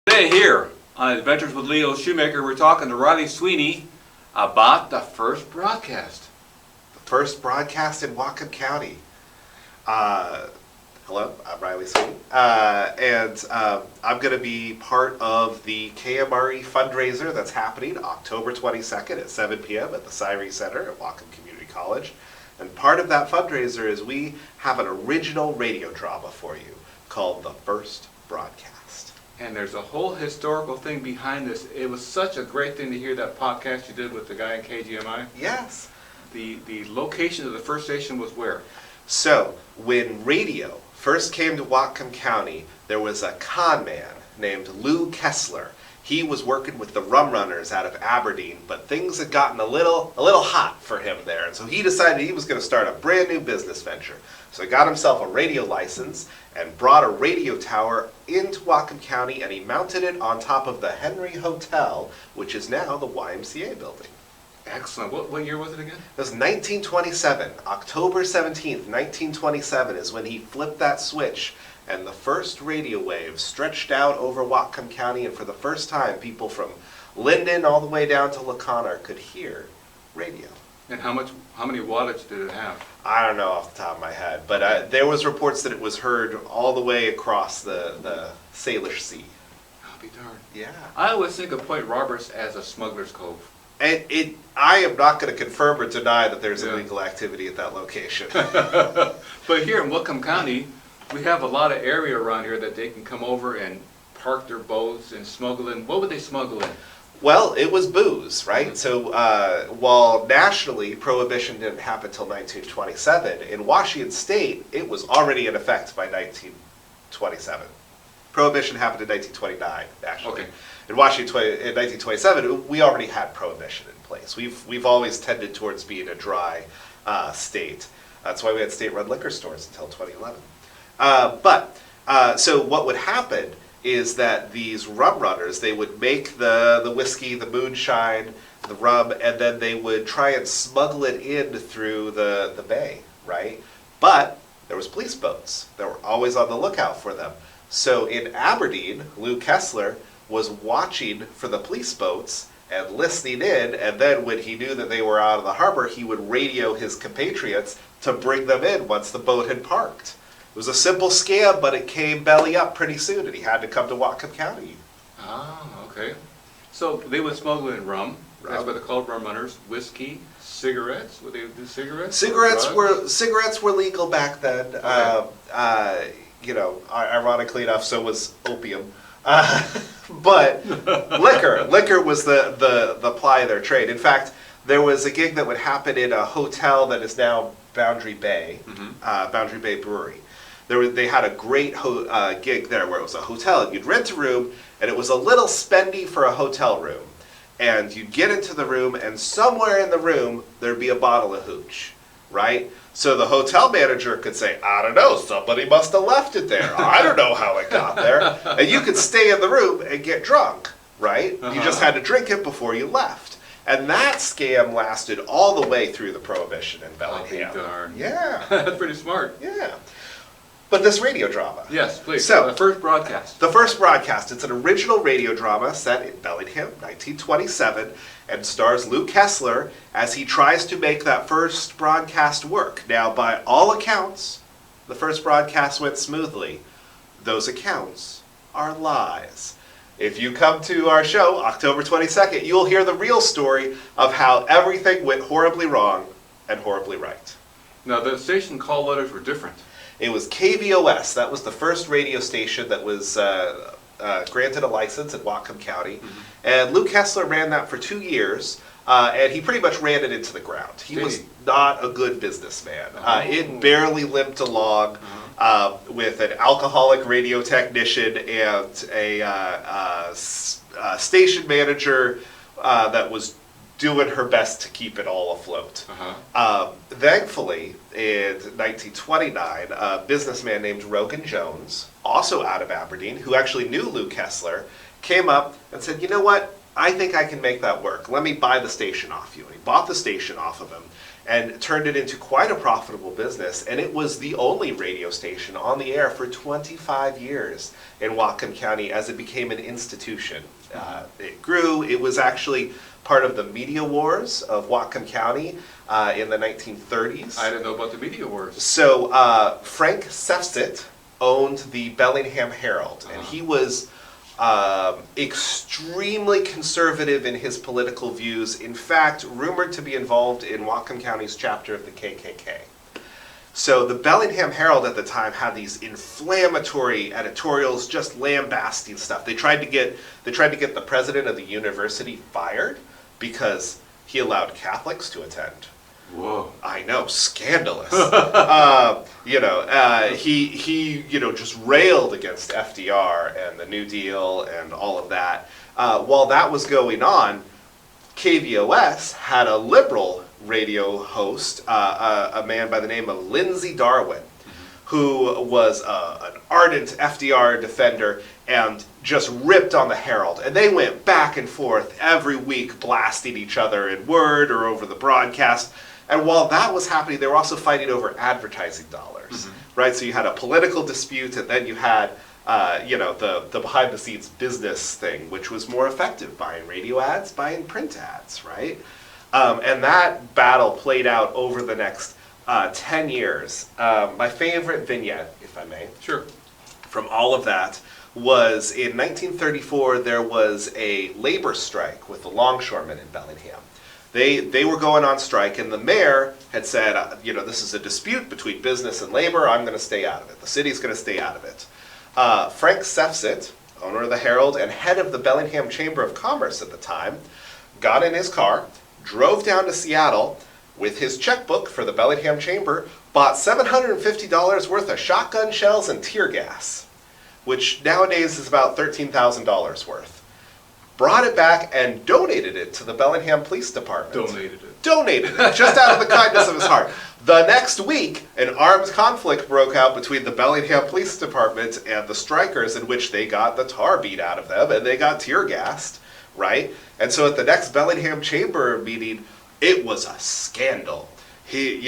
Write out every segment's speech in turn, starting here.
Today here on Adventures with Leo Schumaker, we're talking to Riley Sweeney about the first broadcast. The first broadcast in Whatcom County. Hello, I'm Riley Sweeney, and I'm going to be part of the KMRE fundraiser that's happening October 22nd at 7 p.m. at the Sweeney Center at Whatcom Community College. And part of that fundraiser is we have an original radio drama for you called The First Broadcast. And there's a whole historical thing behind this. It was such a great thing to hear that podcast you did with the guy in KGMI. Yes. The location of the first station was where? So, when radio first came to Whatcom County, there was a con man named Lou Kessler. He was working with the Rum Runners out of Aberdeen, but things had gotten a little hot for him there, and so he decided he was going to start a brand new business venture. So he got himself a radio license and brought a radio tower into Whatcom County, and he mounted it on top of the Henry Hotel, which is now the YMCA building. Excellent. What year was it again? It was 1927. October 17th, 1927 is when he flipped that switch, and the first radio wave stretched out over Whatcom County, and for the first time, people from Linden all the way down to LaConner could hear radio. And how many wattage did it have? I don't know off the top of my head, but there was reports that it was heard all the way across the Salish Sea. I'll be darned. Yeah. I always think of Point Roberts as a smuggler's cove. And I am not going to confirm or deny that there's illegal activity at that location. But here in Whatcom County, we have a lot of area around here that they can come over and park their boats and smuggle in. What would they smuggle in? Well, it was booze, right? Mm-hmm. So while nationally Prohibition didn't happen until 1927, in Washington State it was already in effect by 1927. Prohibition happened in 1929, actually. Okay. In Washington in 1927, we already had Prohibition in place. We've always tended towards being a dry state. That's why we had state-run liquor stores until 2011. So what would happen is that these rum runners, they would make the whiskey, the moonshine, the rum, and then they would try and smuggle it in through the bay, right? But there was police boats that were always on the lookout for them. So in Aberdeen, Lou Kessler was watching for the police boats and listening in, and then when he knew that they were out of the harbor, he would radio his compatriots to bring them in once the boat had parked. It was a simple scam, but it came belly up pretty soon, and he had to come to Whatcom County. Ah, okay. So they would smuggle in rum. That's what they're called, rum runners. Whiskey, cigarettes. Would they do cigarettes? Cigarettes were legal back then. Okay. Ironically enough, so was opium. But liquor was the ply of their trade. In fact, there was a gig that would happen in a hotel that is now Boundary Bay, Boundary Bay Brewery. They had a great gig there where it was a hotel, and you'd rent a room, and it was a little spendy for a hotel room. And you'd get into the room, and somewhere in the room, there'd be a bottle of hooch, right? So the hotel manager could say, I don't know, somebody must have left it there. I don't know how it got there. And you could stay in the room and get drunk, right? You just had to drink it before you left. And that scam lasted all the way through the Prohibition in Bellingham. Oh, darn. Yeah. That's pretty smart. Yeah. But this radio drama. Yes, please. So, the first broadcast. The first broadcast. It's an original radio drama set in Bellingham, 1927, and stars Lou Kessler as he tries to make that first broadcast work. Now, by all accounts, the first broadcast went smoothly. Those accounts are lies. If you come to our show, October 22nd, you'll hear the real story of how everything went horribly wrong and horribly right. Now, the station call letters were different. It was KVOS. That was the first radio station that was granted a license in Whatcom County. Mm-hmm. And Lou Kessler ran that for 2 years, and he pretty much ran it into the ground. He was not a good businessman. It barely limped along. With an alcoholic radio technician and a station manager that was doing her best to keep it all afloat. Thankfully, in 1929, a businessman named Rogan Jones, also out of Aberdeen, who actually knew Lou Kessler, came up and said, you know what, I think I can make that work. Let me buy the station off you. And he bought the station off of him. and turned it into quite a profitable business. And it was the only radio station on the air for 25 years in Whatcom County as it became an institution. It grew. It was actually part of the media wars of Whatcom County in the 1930s. I didn't know about the media wars. So Frank Sefcit owned the Bellingham Herald, and he was extremely conservative in his political views. In fact, rumored to be involved in Whatcom County's chapter of the KKK. So the Bellingham Herald at the time had these inflammatory editorials, just lambasting stuff. They tried to get the president of the university fired because he allowed Catholics to attend. Whoa! I know, scandalous. He just railed against FDR and the New Deal and all of that. While that was going on, KVOS had a liberal radio host, a man by the name of Lindsay Darwin, who was an ardent FDR defender and just ripped on the Herald. And they went back and forth every week, blasting each other in word or over the broadcast. And while that was happening, they were also fighting over advertising dollars, right? So you had a political dispute, and then you had, the behind-the-scenes business thing, which was more effective, buying radio ads, buying print ads, right? And that battle played out over the next 10 years. My favorite vignette, if I may, Sure. from all of that was in 1934, there was a labor strike with the longshoremen in Bellingham. They were going on strike, and the mayor had said, this is a dispute between business and labor. I'm going to stay out of it. The city's going to stay out of it. Frank Sefcit, owner of the Herald and head of the Bellingham Chamber of Commerce at the time, got in his car, drove down to Seattle with his checkbook for the Bellingham Chamber, bought $750 worth of shotgun shells and tear gas, which nowadays is about $13,000 worth. Brought it back and donated it to the Bellingham Police Department. Donated it, just out of the kindness of his heart. The next week, an armed conflict broke out between the Bellingham Police Department and the strikers, in which they got the tar beat out of them and they got tear gassed, right? And so at the next Bellingham Chamber meeting, it was a scandal. We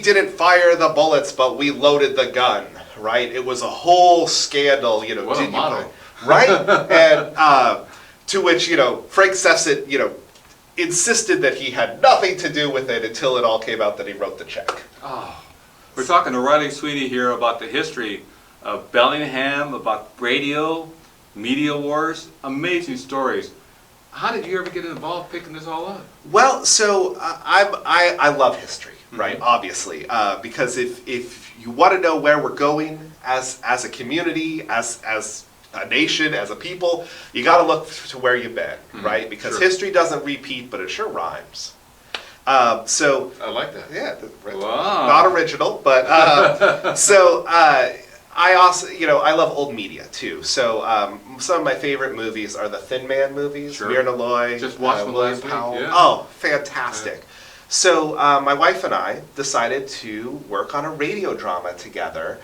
didn't fire the bullets, but we loaded the gun, right? It was a whole scandal, What a motto. Right? And to which, Frank Sefcit, insisted that he had nothing to do with it until it all came out that he wrote the check. Oh, we're talking to Riley Sweeney here about the history of Bellingham, about radio, media wars, amazing stories. How did you ever get involved picking this all up? Well, so I love history, right? Obviously, because if you want to know where we're going as a community, as a nation, as a people, you got to look to where you've been, right? Because history doesn't repeat, but it sure rhymes. So I like that. yeah, Wow. not original, but I also, I love old media too. So some of my favorite movies are the Thin Man movies. Sure. Myrna Loy, Just watched them William last week, Powell. yeah. Oh, fantastic. So my wife and I decided to work on a radio drama together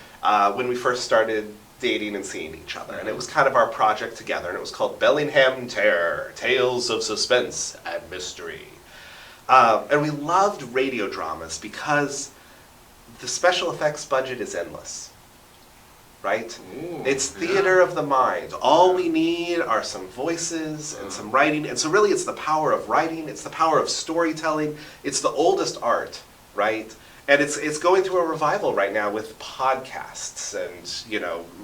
when we first started dating and seeing each other. And it was kind of our project together, and it was called Bellingham Terror, Tales of Suspense and Mystery. And we loved radio dramas because the special effects budget is endless, right? Ooh, It's theater of the mind. All we need are some voices and some writing. And so really it's the power of writing, it's the power of storytelling, it's the oldest art, right? And it's going through a revival right now with podcasts and,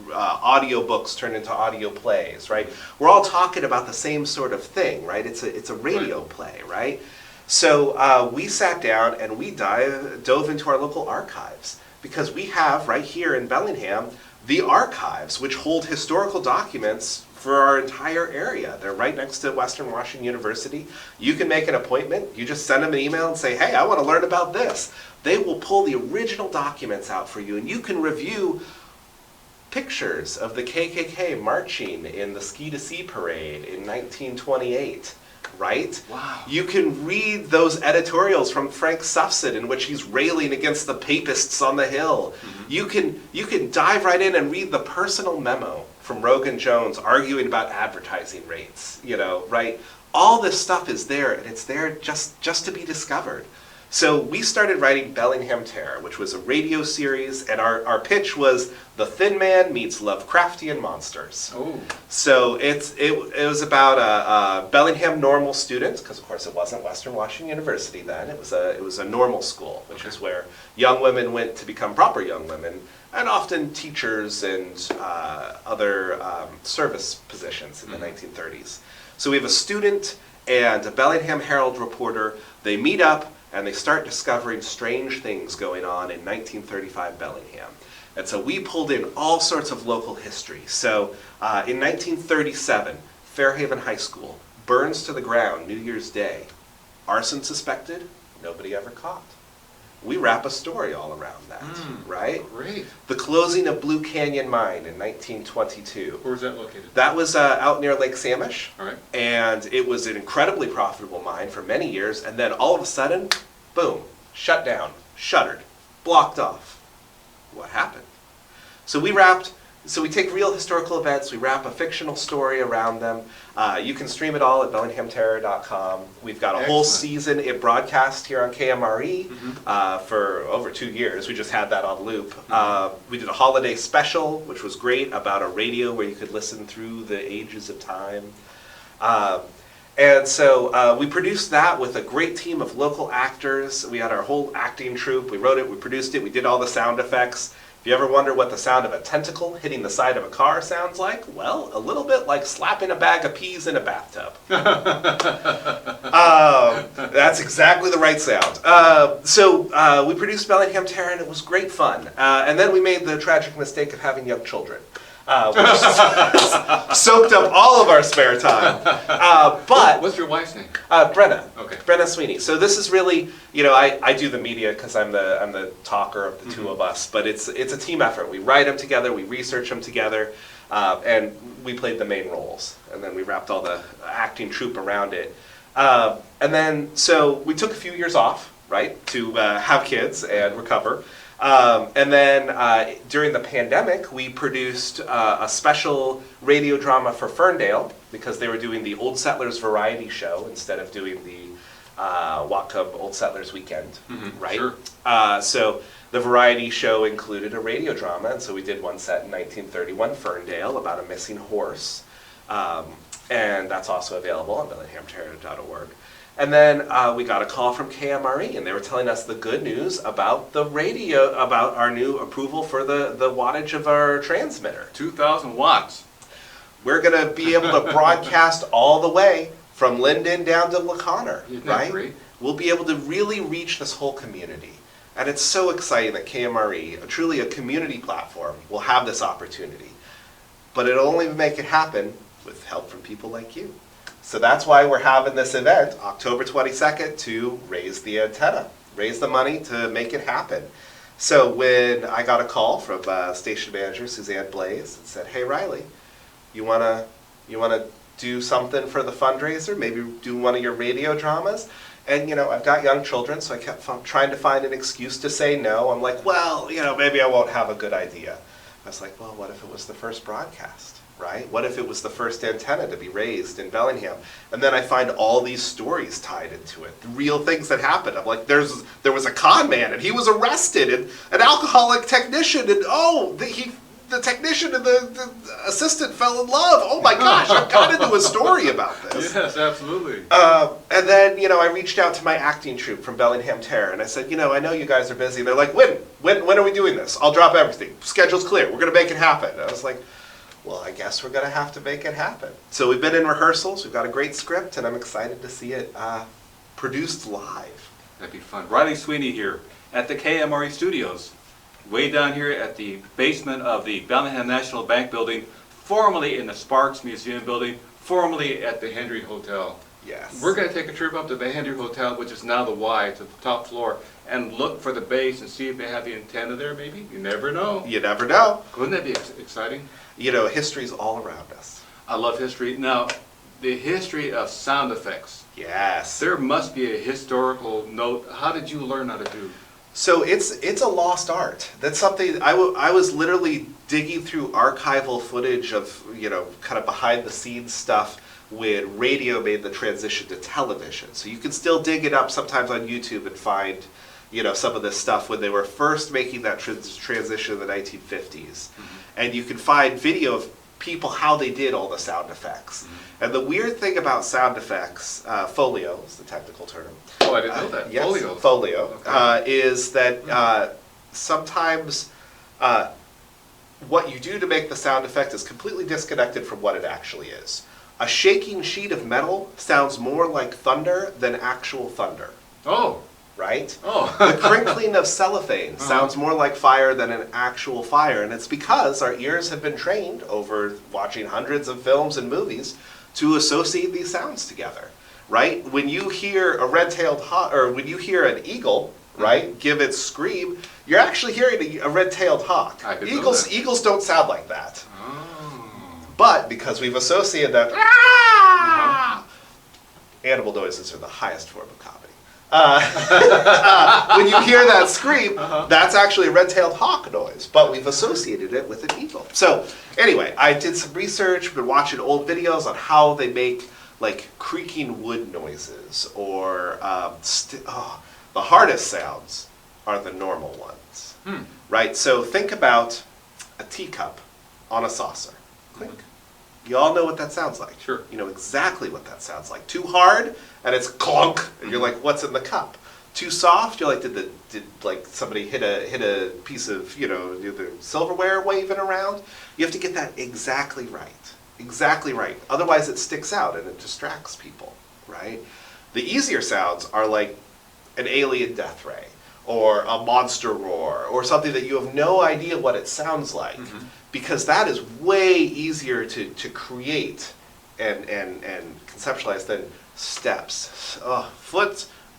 audiobooks turned into audio plays, right? We're all talking about the same sort of thing, right? It's a radio play, right? So we sat down and we dove into our local archives, because we have right here in Bellingham the archives, which hold historical documents for our entire area. They're right next to Western Washington University. You can make an appointment. You just send them an email and say, hey, I want to learn about this. They will pull the original documents out for you, and you can review pictures of the KKK marching in the Ski to Sea parade in 1928. Right? Wow. You can read those editorials from Frank Sefcit in which he's railing against the papists on the Hill. You can dive right in and read the personal memo from Rogan Jones arguing about advertising rates, right? All this stuff is there, and it's there just to be discovered. So we started writing Bellingham Terror, which was a radio series, and our pitch was The Thin Man meets Lovecraftian monsters. Oh. So it was about a Bellingham normal student, because of course it wasn't Western Washington University then. It was a normal school, which is where young women went to become proper young women, and often teachers and other service positions in the 1930s. So we have a student and a Bellingham Herald reporter. They meet up and they start discovering strange things going on in 1935 Bellingham. And so we pulled in all sorts of local history. So in 1937, Fairhaven High School burns to the ground New Year's Day. Arson suspected, nobody ever caught. We wrap a story all around that, right? Great. The closing of Blue Canyon Mine in 1922. Where's that located? That was out near Lake Samish. All right. And it was an incredibly profitable mine for many years, and then all of a sudden, boom, shut down, shuttered, blocked off. What happened? So we take real historical events, we wrap a fictional story around them. You can stream it all at bellinghamterror.com. We've got a whole season. It broadcast here on KMRE for over 2 years. We just had that on loop. We did a holiday special, which was great, about a radio where you could listen through the ages of time. And so we produced that with a great team of local actors. We had our whole acting troupe. We wrote it, we produced it, we did all the sound effects. If you ever wonder what the sound of a tentacle hitting the side of a car sounds like, well, a little bit like slapping a bag of peas in a bathtub. That's exactly the right sound. So we produced Bellingham Terror, and it was great fun. And then we made the tragic mistake of having young children. Which soaked up all of our spare time. But what's your wife's name? Brenna. Okay. Brenna Sweeney. So this is really, I do the media because I'm the talker of the two of us, but it's a team effort. We write them together, we research them together, and we played the main roles. And then we wrapped all the acting troupe around it. And then, so we took a few years off, right, to have kids and recover. And then during the pandemic, we produced a special radio drama for Ferndale because they were doing the Old Settlers Variety Show instead of doing the Whatcom Old Settlers Weekend, right? Sure. So the variety show included a radio drama, and so we did one set in 1931 Ferndale about a missing horse, and that's also available on bellinghamterror.org. And then we got a call from KMRE, and they were telling us the good news about the radio, about our new approval for the wattage of our transmitter. 2,000 watts. We're going to be able to broadcast all the way from Linden down to LaConner, right? Great? We'll be able to really reach this whole community. And it's so exciting that KMRE, truly a community platform, will have this opportunity. But it'll only make it happen with help from people like you. So that's why we're having this event, October 22nd, to raise the antenna, raise the money to make it happen. So when I got a call from station manager Suzanne Blaze and said, "Hey Riley, you wanna do something for the fundraiser? Maybe do one of your radio dramas?" And I've got young children, so I kept trying to find an excuse to say no. I'm like, well, maybe I won't have a good idea. I was like, well, what if it was the first broadcast? Right? What if it was the first antenna to be raised in Bellingham? And then I find all these stories tied into it, the real things that happened. I'm like, there was a con man, and he was arrested, and an alcoholic technician, and the technician and the assistant fell in love. Oh my gosh, I've got to do a story about this. Yes, absolutely. And then, I reached out to my acting troupe from Bellingham Terror, and I said, I know you guys are busy. And they're like, when are we doing this? I'll drop everything. Schedule's clear. We're going to make it happen. And I was like, well, I guess we're going to have to make it happen. So we've been in rehearsals, we've got a great script, and I'm excited to see it produced live. That'd be fun. Riley Sweeney here at the KMRE Studios, way down here at the basement of the Bellingham National Bank building, formerly in the Sparks Museum building, formerly at the Hendry Hotel. Yes. We're going to take a trip up to the Hendry Hotel, which is now the Y, to the top floor, and look for the base and see if they have the antenna there, maybe. You never know. You never know. Wouldn't that be exciting? History's all around us. I love history. Now, the history of sound effects. Yes. There must be a historical note. How did you learn how to do? So it's a lost art. That's something I was literally digging through archival footage of kind of behind the scenes stuff when radio made the transition to television. So you can still dig it up sometimes on YouTube and find, some of this stuff when they were first making that transition in the 1950s. And you can find video of people how they did all the sound effects. And the weird thing about sound effects, folio is the technical term. Oh, I didn't know that. Yes, Folio. folio, Okay. is that sometimes what you do to make the sound effect is completely disconnected from what it actually is. A shaking sheet of metal sounds more like thunder than actual thunder. Oh. Right? Oh. The crinkling of cellophane sounds more like fire than an actual fire, and it's because our ears have been trained over watching hundreds of films and movies to associate these sounds together, right? When you hear a red-tailed hawk, or when you hear an eagle, right, give its scream, you're actually hearing a red-tailed hawk. I didn't know that. Eagles don't sound like that. Oh. But because we've associated that, animal noises are the highest form of comedy. When you hear that scream, that's actually a red-tailed hawk noise, but we've associated it with an eagle. So anyway, I did some research, been watching old videos on how they make like creaking wood noises, or the hardest sounds are the normal ones, right? So think about a teacup on a saucer. Clink. You all know what that sounds like. Sure. You know exactly what that sounds like. Too hard, and it's clunk, and you're like, what's in the cup? Too soft, you're like, did like somebody hit a piece of, the silverware waving around? You have to get that exactly right. Exactly right. Otherwise it sticks out and it distracts people, right? The easier sounds are like an alien death ray, or a monster roar, or something that you have no idea what it sounds like. Because that is way easier to create and conceptualize than steps.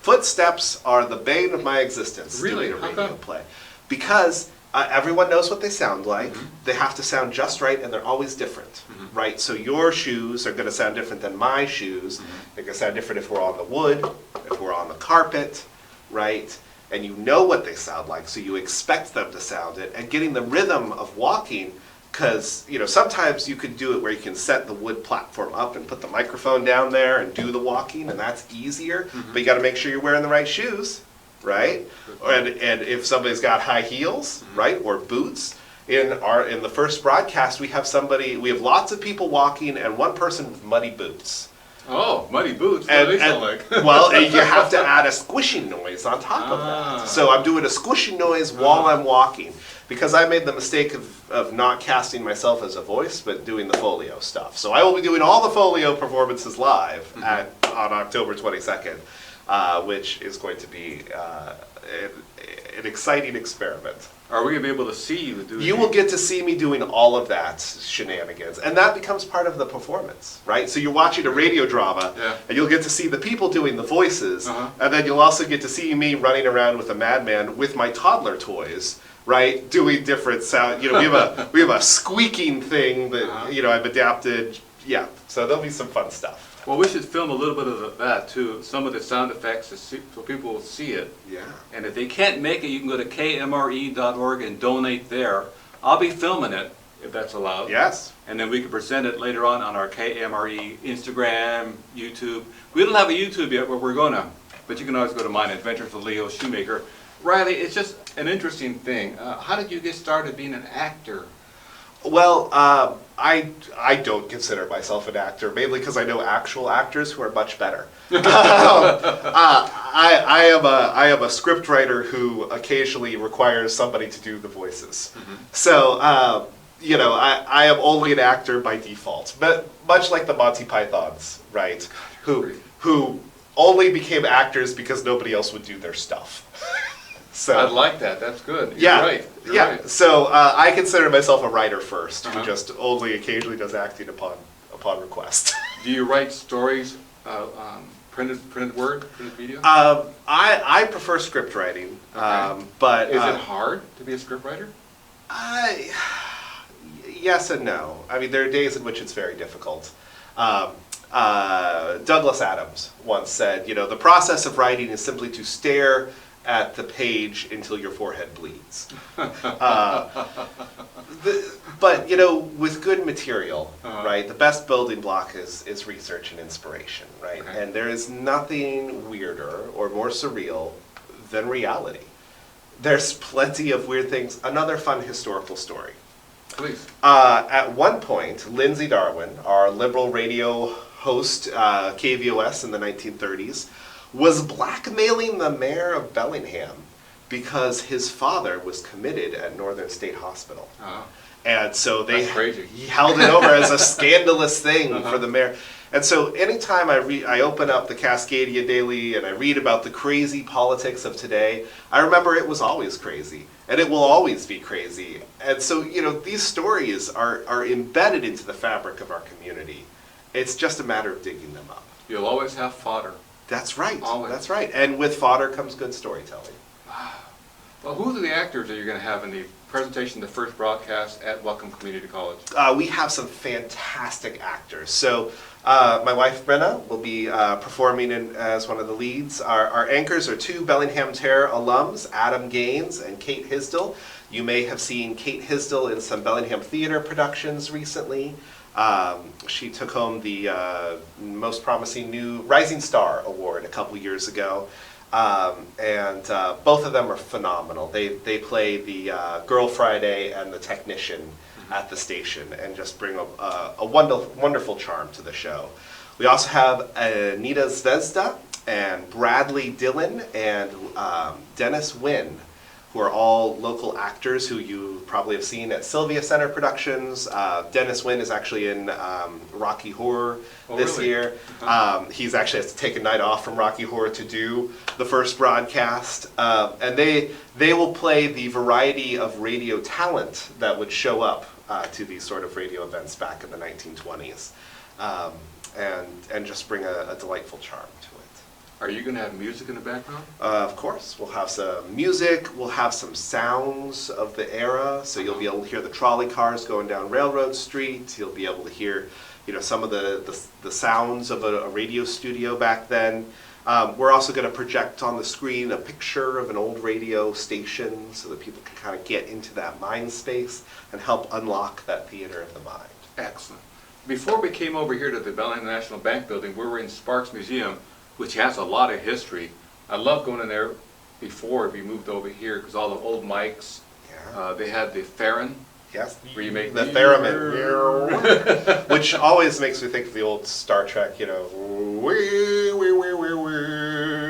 Footsteps are the bane of my existence. Really? Doing a How radio come? play. Because everyone knows what they sound like. They have to sound just right, and they're always different, right? So your shoes are going to sound different than my shoes. They're going to sound different if we're on the wood, if we're on the carpet, right? And you know what they sound like, so you expect them to sound it. And getting the rhythm of walking, because sometimes you could do it where you can set the wood platform up and put the microphone down there and do the walking, and that's easier. But you got to make sure you're wearing the right shoes, right? And if somebody's got high heels, right, or boots. In the first broadcast, we have lots of people walking and one person with muddy boots. Oh, muddy boots. What do they sound like? Well, you have to add a squishing noise on top of that. So I'm doing a squishing noise while I'm walking, because I made the mistake of not casting myself as a voice, but doing the folio stuff. So I will be doing all the folio performances live on October 22nd, which is going to be an exciting experiment. Are we going to be able to see you do You will get to see me doing all of that shenanigans, and that becomes part of the performance, right? So you're watching a radio drama, and you'll get to see the people doing the voices, and then you'll also get to see me running around with a madman with my toddler toys, right? Doing different sound. We have a squeaking thing that I've adapted. Yeah, so there'll be some fun stuff. Well, we should film a little bit of that too, some of the sound effects so people will see it. Yeah. And if they can't make it, you can go to KMRE.org and donate there. I'll be filming it, if that's allowed. Yes. And then we can present it later on our KMRE Instagram, YouTube. We don't have a YouTube yet, but we're gonna. But you can always go to mine, Adventures with Leo Schumaker. Riley, it's just an interesting thing. How did you get started being an actor? Well, I don't consider myself an actor, mainly because I know actual actors who are much better. I am a scriptwriter who occasionally requires somebody to do the voices. So, I am only an actor by default, but much like the Monty Pythons, right? Who only became actors because nobody else would do their stuff. So, I like that. That's good. You're right. You're right. So I consider myself a writer first, who just only occasionally does acting upon request. Do you write stories, printed word, printed video? I prefer script writing, but is it hard to be a script writer? Yes and no. I mean, there are days in which it's very difficult. Douglas Adams once said, the process of writing is simply to stare at the page until your forehead bleeds. But, you know, with good material, right, the best building block is research and inspiration, right? Okay. And there is nothing weirder or more surreal than reality. There's plenty of weird things. Another fun historical story. Please. At one point, Lindsay Darwin, our liberal radio host, KVOS in the 1930s, was blackmailing the mayor of Bellingham because his father was committed at Northern State Hospital. And so they held it over as a scandalous thing for the mayor. And so anytime I open up the Cascadia Daily and I read about the crazy politics of today, I remember it was always crazy. And it will always be crazy. And so, you know, these stories are embedded into the fabric of our community. It's just a matter of digging them up. You'll always have fodder. That's right. Always. That's right. And with fodder comes good storytelling. Well, who are the actors that you're going to have in the presentation, the first broadcast at Whatcom Community College? We have some fantastic actors. So my wife Brenna will be performing as one of the leads. Our anchors are two Bellingham Terror alums, Adam Gaines and Kate Hisdall. You may have seen Kate Hisdall in some Bellingham theater productions recently. She took home the Most Promising New Rising Star Award a couple years ago. And both of them are phenomenal. They play the Girl Friday and the technician at the station and just bring a wonderful charm to the show. We also have Anita Zvezda and Bradley Dillon and Dennis Wynn, who are all local actors who you probably have seen at Sylvia Center Productions. Dennis Wynn is actually in Rocky Horror this year. He's actually has to take a night off from Rocky Horror to do the first broadcast. And they will play the variety of radio talent that would show up to these sort of radio events back in the 1920s. And just bring a delightful charm to it. Are you going to have music in the background? Of course. We'll have some music. We'll have some sounds of the era. So you'll be able to hear the trolley cars going down Railroad Street. You'll be able to hear, you know, some of the sounds of a radio studio back then. We're also going to project on the screen a picture of an old radio station so that people can kind of get into that mind space and help unlock that theater of the mind. Excellent. Before we came over here to the Bellingham National Bank building, we were in Sparks Museum, which has a lot of history. I love going in there before we moved over here because all the old mics. Yeah. They had the Theron. Yes, where you make the theremin, which always makes me think of the old Star Trek, you know.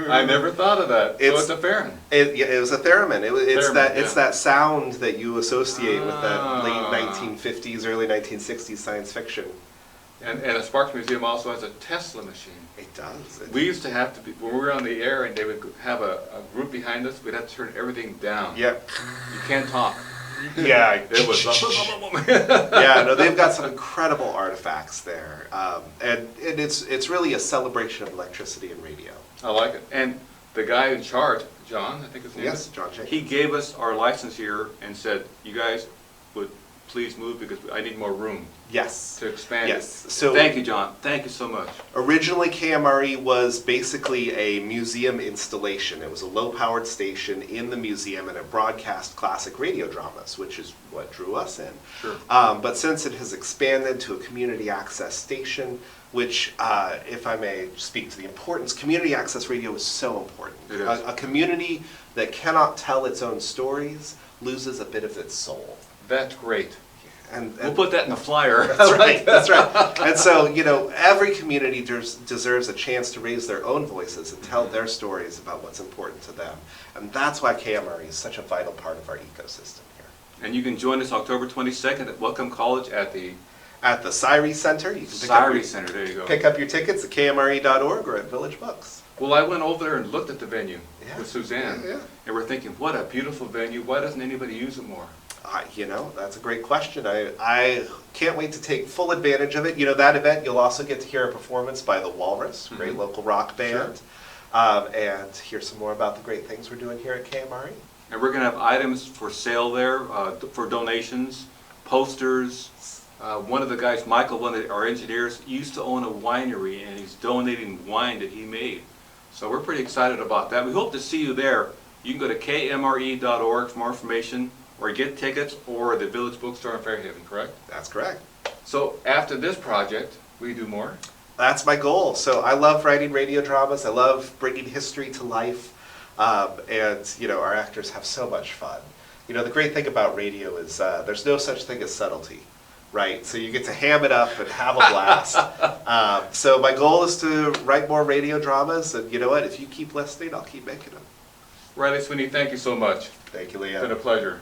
I never thought of that. So it's a theremin. It was a theremin. It's Theremin, that sound that you associate with that late 1950s, early 1960s science fiction. And a Sparks Museum also has a Tesla machine. It does. We used to have to be, when we were on the air and they would have a group behind us, we'd have to turn everything down. Yep. You can't talk. Yeah. It was yeah, no, they've got some incredible artifacts there. And it's really a celebration of electricity and radio. I like it. And the guy in charge, John, I think his name Yes, is, John Jenkins. he gave us our license here and said, you guys would please move because I need more room Yes. to expand Yes. it. So Thank you, John. Thank you so much. originally KMRE was basically a museum installation. It was a low-powered station in the museum and it broadcast classic radio dramas, which is what drew us in. Sure. But since it has expanded to a community access station, which, if I may speak to the importance, community access radio is so important. It is. A community that cannot tell its own stories loses a bit of its soul. That's great. And We'll put that in the flyer. That's right, that's right. And so, you know, every community deserves a chance to raise their own voices and tell their stories about what's important to them. And that's why KMRE is such a vital part of our ecosystem here. And you can join us October 22nd at Whatcom College at the At the Syre Center, you can Syre Center. There you go. pick up your tickets at KMRE.org or at Village Books. Well, I went over there and looked at the venue Yeah. with Suzanne. Yeah. And we're thinking, what a beautiful venue. Why doesn't anybody use it more? You know, that's a great question. I can't wait to take full advantage of it. You know, that event, you'll also get to hear a performance by the Walrus, great local rock band, and hear some more about the great things we're doing here at KMRE. And we're going to have items for sale there for donations, posters. One of the guys, Michael, one of our engineers, used to own a winery, and he's donating wine that he made. So we're pretty excited about that. We hope to see you there You can go to KMRE.org for more information, or get tickets, or the Village Bookstore in Fairhaven, correct? That's correct. So after this project, we do more? That's my goal. So I love writing radio dramas. I love bringing history to life. And, you know, our actors have so much fun. You know, the great thing about radio is there's no such thing as subtlety, right? So you get to ham it up and have a blast. So my goal is to write more radio dramas. And you know what? If you keep listening, I'll keep making them. Riley Sweeney, thank you so much. Thank you, It's Leah. been a pleasure.